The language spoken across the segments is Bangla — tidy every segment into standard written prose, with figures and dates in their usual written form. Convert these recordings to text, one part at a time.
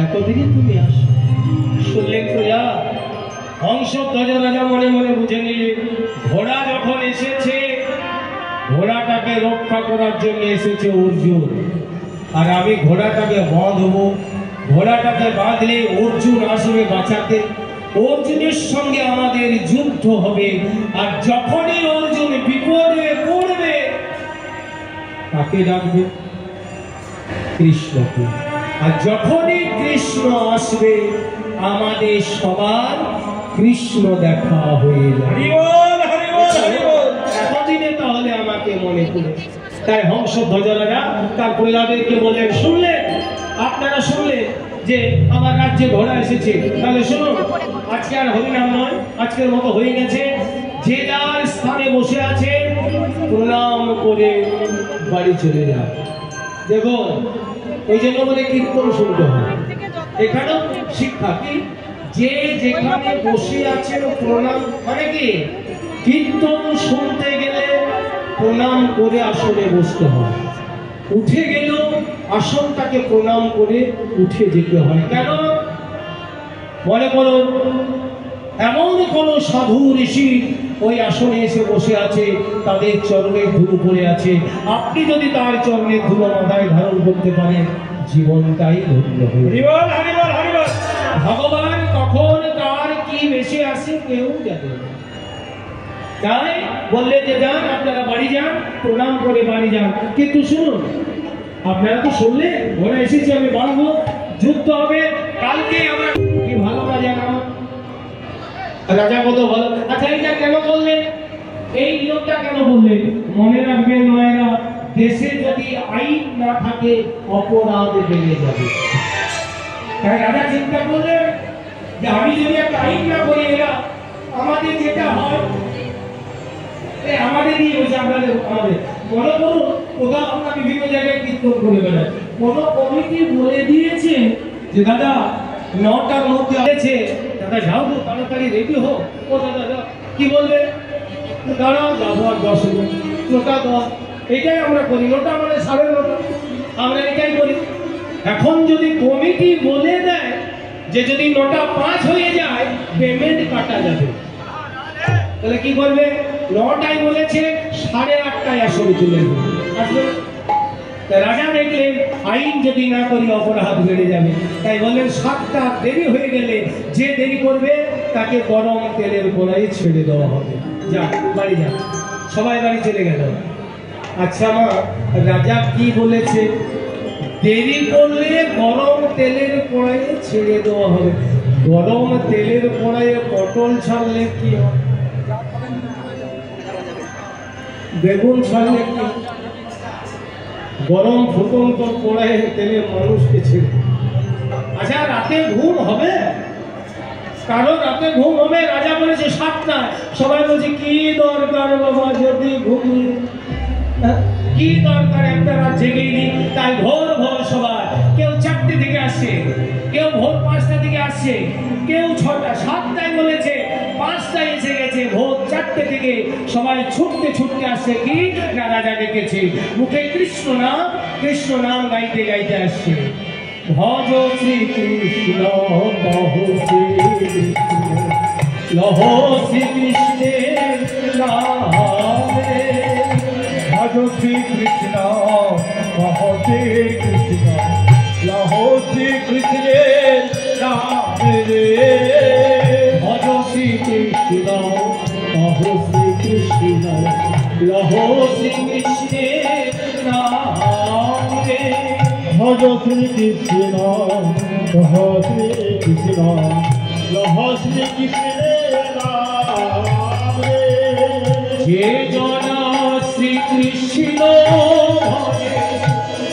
এতদিনে তুমি আসো শুনলেন প্রজা হংসধ্বজ রাজা মনে মনে বুঝে নিলে ঘোড়া যখন এসেছে ঘোড়াটাকে রক্ষা করার জন্য এসেছে অর্জুন আর আমি ঘোড়াটাকে বাঁধবো ঘোড়াটাকে বাঁধলে অর্জুন আসবে বাঁচাতে অর্জুনের সঙ্গে আমাদের যুদ্ধ হবে আর যখনই অর্জুন বিপদে পড়বে কাকে ডাকবে কৃষ্ণকে আর যখনই কৃষ্ণ আসবে আমাদের সবার কৃষ্ণ দেখা হয়ে যাবে এতদিনে তাহলে আমাকে মনে পড়ে তাই হংসধ্বজ রাজা তার প্রজাদেরকে বললেন শুনলেন আপনারা শুনলেন যে আমার রাজ্যে ঘোড়া এসেছে তাহলে শুনুন আজকে আর হরিনাম নয় আজকের মতো হয়ে গেছে যে যার স্থানে বসে আছে প্রণাম করে বাড়ি চলে যায় দেখুন ওই জন্য বলে কীর্তন শুনতে হয় এখানেও শিক্ষা কি যে যেখানে বসে আছে প্রণাম মানে কি কীর্তন শুনতে গেলে প্রণাম করে আসনে বসতে হয় উঠে গেলেও আসনটাকে প্রণাম করে উঠে যেতে হয় কেন মনে করো এমন কোন সাধু ঋষি ওই আসনে এসে বসে আছে তাদের চরণের ধুলো পড়ে আছে আপনি যদি তার চরণের ধুলো মাথায় ধারণ করতে পারেন জীবনটাই ধন্য হয়ে ভগবান কখন কার কি বেশি আসে কেউ জানে না তাই বললে যে যান আপনারা বাড়ি যান প্রণাম করে বাড়ি যান কিন্তু শুনুন আপনারা তো শুনলে ঘোড়া এসেছে আমি বাড়বো যুদ্ধ হবে কালকে আমরা কি ভালো রাজা নাম রাজা কত ভালো আচ্ছা এইটা কেন বললেন এই নিয়মটা কেন বললেন মনে রাখবেন মায়েরা দেশে যদি আইন না থাকে অপরাধ বেড়ে যাবে তাই রাজা চিন্তা করলেন যে আমি যদি একটা আইন না করি এরা আমাদের যেটা হয় আমাদেরই হয়েছে আমাদের মনে করুন কোথাও আমরা বিভিন্ন জায়গায় কীর্তন করে বেড়াই কোনো কমিটি বলে দিয়েছে যে দাদা 9টার মধ্যে আছে দাদা যাও তো তাড়াতাড়ি রেডি হোক ও দাদা যাও কি বলবে দাঁড়াও যাবো আর 10 মিনিট 9টা 10 এটাই আমরা করি 9টা মানে 9:30 আমরা এটাই করি এখন যদি কমিটি বলে দেয় যে যদি 9টা 5 হয়ে যায় পেমেন্ট কাটা যাবে তাহলে কি করবে 9টায় বলেছে 8:30টায় আসলে চলে আসবে রাজা দেখলেন আইন যদি না করি অপরাধ বেড়ে যাবে তাই বললেন 7টা দেরি হয়ে গেলে যে দেরি করবে তাকে গরম তেলের কড়াই ছেড়ে দেওয়া হবে যা বাড়ি যা সবাই বাড়ি চলে গেল আচ্ছা মা রাজা কি বলেছে দেরি করলে গরম তেলের কড়াইয়ে ছেড়ে দেওয়া হবে গরম তেলের কড়াইয়ে পটল ছাড়লে কি হবে বেগুন ছাড়লে কি গরম ফুটন্ত কড়াইয়ে তেলে মানুষকে ছেড়ে আচ্ছা রাতে ঘুম হবে কারো রাতে ঘুম হবে রাজা বলেছে 7টায় সবাই বলছে কি দরকার বাবা যদি ঘুমিয়ে কি দরকার একটা রাত জেগে নি তাই ভোর ভোর সবাই কেউ 4টে থেকে আসে কেউ ভোর 5টা থেকে আসে কেউ 6টা 7টায় বলেছে 5টায় এসে গেছে ভোর 4টে থেকে সবাই ছুটতে ছুটতে আসছে কি না রাজা ডেকেছে মুখে কৃষ্ণ নাম গাইতে গাইতে আসছে ভজ শ্রী কৃষ্ণ লহ শ্রী কৃষ্ণের নামে ভজ শ্রী কৃষ্ণ শ্রী কৃষ্ণ লহ শ্রী কৃষ্ণের নামে ভজ শ্রী কৃষ্ণ শ্রী কৃষ্ণ লহ শ্রী কৃষ্ণের নামে ভজ শ্রী কৃষ্ণ শ্রী কৃষ্ণ লহ শ্রী কৃষ্ণের নামে যে জনা শ্রী কৃষ্ণ ভজে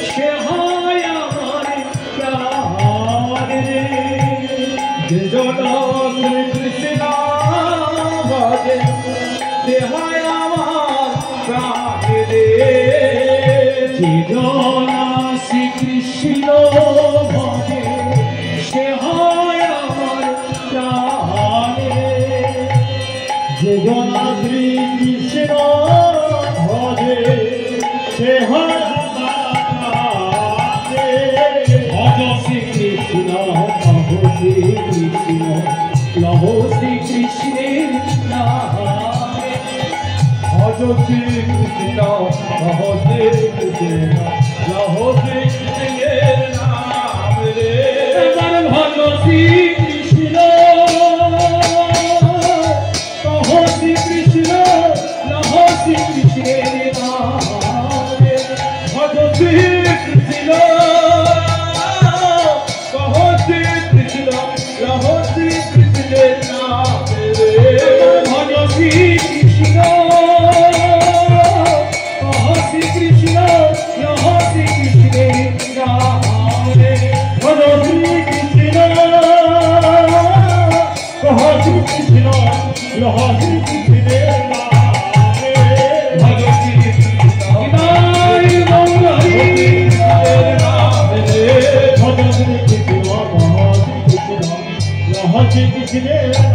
সে হয় আমার প্রাণ যে জনা শ্রী কৃষ্ণ ভজে সে হয় আমার রে যে জনা শ্রীকৃষ্ণ ভজে সে হয় আমার প্রাণে যে জনা শ্রীকৃষ্ণ ভজে সে হয় ভজ শ্রীকৃষ্ণ ভজ শ্রীকৃষ্ণ লভ শ্রীকৃষ্ণের নামে ভজ শ্রীকৃষ্ণ লভ শ্রীকৃষ্ণ লভ শ্রীকৃষ্ণের নাম রে এবার ভজ শ্রীকৃষ্ণ লভ শ্রীকৃষ্ণ লভ শ্রীকৃষ্ণের নাম রে ভজ শ্রীকৃষ্ণ Hare Krishna